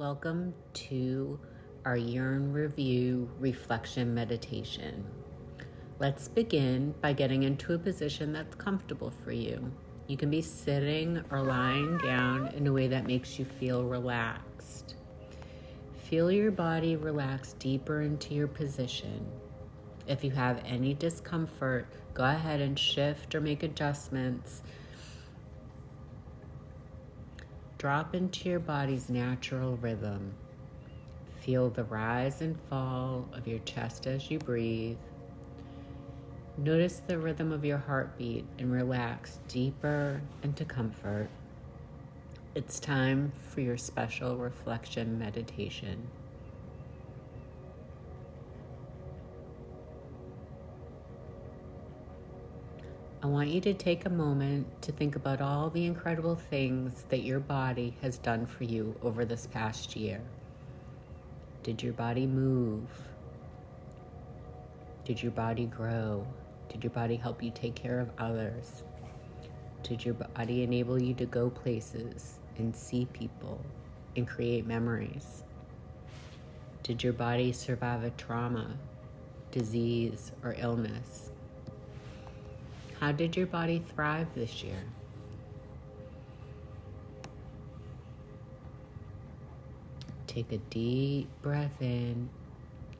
Welcome to our year in review reflection meditation. Let's begin by getting into a position that's comfortable for you. You can be sitting or lying down in a way that makes you feel relaxed. Feel your body relax deeper into your position. If you have any discomfort, go ahead and shift or make adjustments. Drop into your body's natural rhythm. Feel the rise and fall of your chest as you breathe. Notice the rhythm of your heartbeat and relax deeper into comfort. It's time for your special reflection meditation. I want you to take a moment to think about all the incredible things that your body has done for you over this past year. Did your body move? Did your body grow? Did your body help you take care of others? Did your body enable you to go places and see people and create memories? Did your body survive a trauma, disease, or illness? How did your body thrive this year? Take a deep breath in,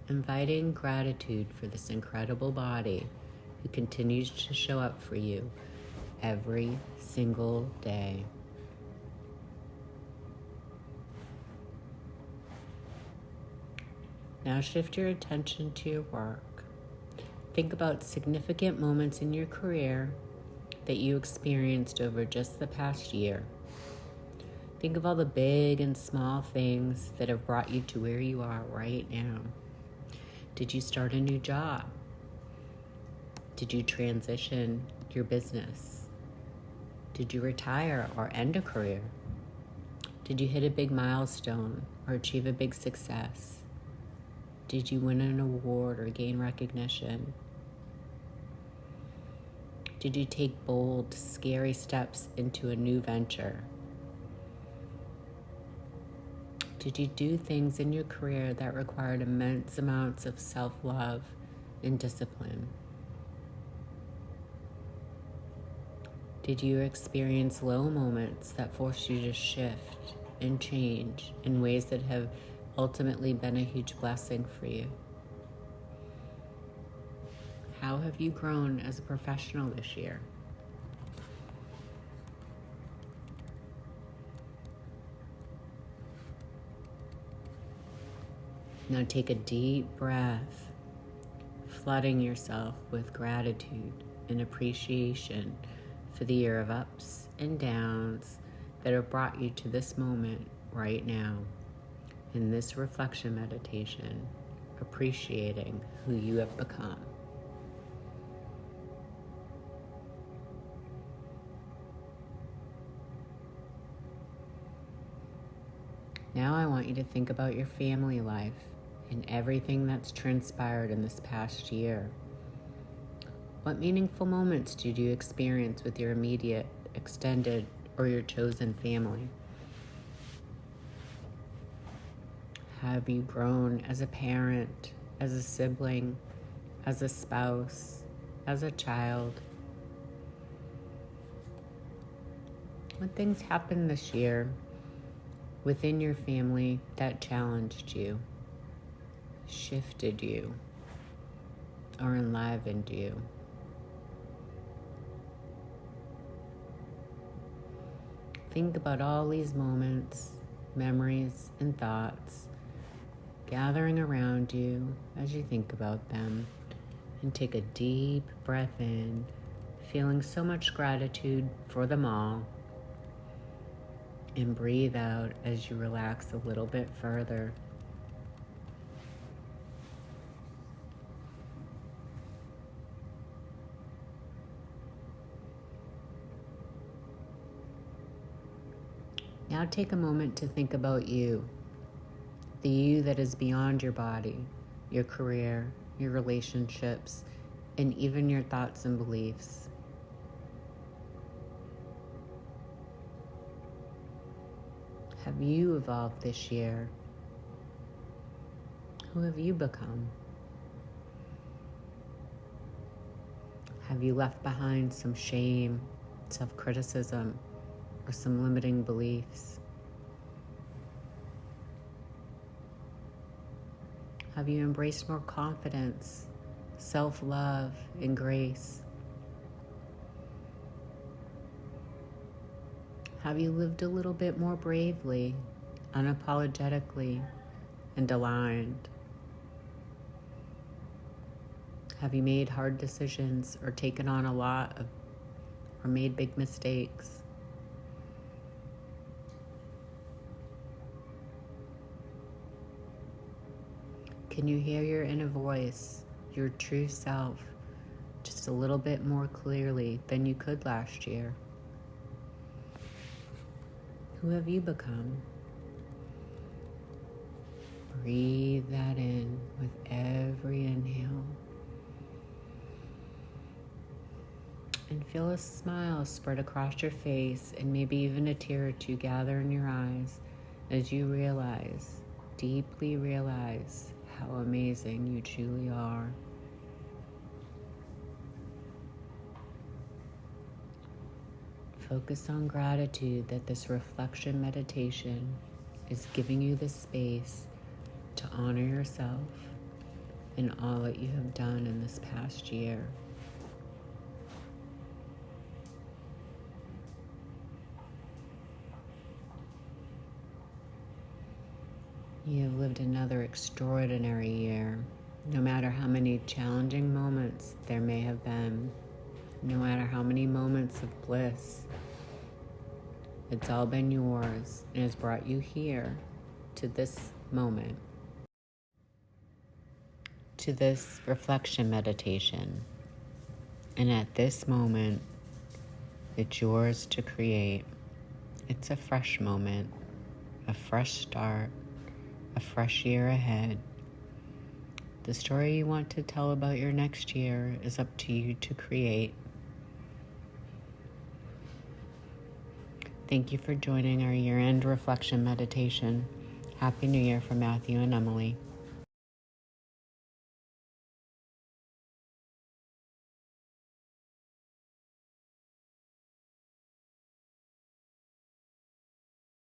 inviting gratitude for this incredible body who continues to show up for you every single day. Now shift your attention to your work. Think about significant moments in your career that you experienced over just the past year. Think of all the big and small things that have brought you to where you are right now. Did you start a new job? Did you transition your business? Did you retire or end a career? Did you hit a big milestone or achieve a big success? Did you win an award or gain recognition? Did you take bold, scary steps into a new venture? Did you do things in your career that required immense amounts of self-love and discipline? Did you experience low moments that forced you to shift and change in ways that have ultimately been a huge blessing for you? How have you grown as a professional this year? Now take a deep breath, flooding yourself with gratitude and appreciation for the year of ups and downs that have brought you to this moment right now. In this reflection meditation, appreciating who you have become. Now I want you to think about your family life and everything that's transpired in this past year. What meaningful moments did you experience with your immediate, extended, or your chosen family? Have you grown as a parent, as a sibling, as a spouse, as a child? What things happened this year within your family that challenged you, shifted you, or enlivened you? Think about all these moments, memories, and thoughts gathering around you as you think about them, and take a deep breath in, feeling so much gratitude for them all, and breathe out as you relax a little bit further. Now take a moment to think about you, the you that is beyond your body, your career, your relationships, and even your thoughts and beliefs. have you evolved this year? Who have you become? Have you left behind some shame, self-criticism, or some limiting beliefs? Have you embraced more confidence, self-love, and grace? Have you lived a little bit more bravely, unapologetically, and aligned? Have you made hard decisions or taken on a lot of, or made big mistakes? Can you hear your inner voice, your true self, just a little bit more clearly than you could last year? Who have you become? Breathe that in with every inhale. And feel a smile spread across your face, and maybe even a tear or two gather in your eyes as you realize, deeply realize, how amazing you truly are. Focus on gratitude that this reflection meditation is giving you the space to honor yourself and all that you have done in this past year. You have lived another extraordinary year, no matter how many challenging moments there may have been, no matter how many moments of bliss. It's all been yours and has brought you here to this moment, to this reflection meditation. And at this moment, it's yours to create. It's a fresh moment, a fresh start, a fresh year ahead. The story you want to tell about your next year is up to you to create. Thank you for joining our year-end reflection meditation. Happy New Year from Matthew and Emily.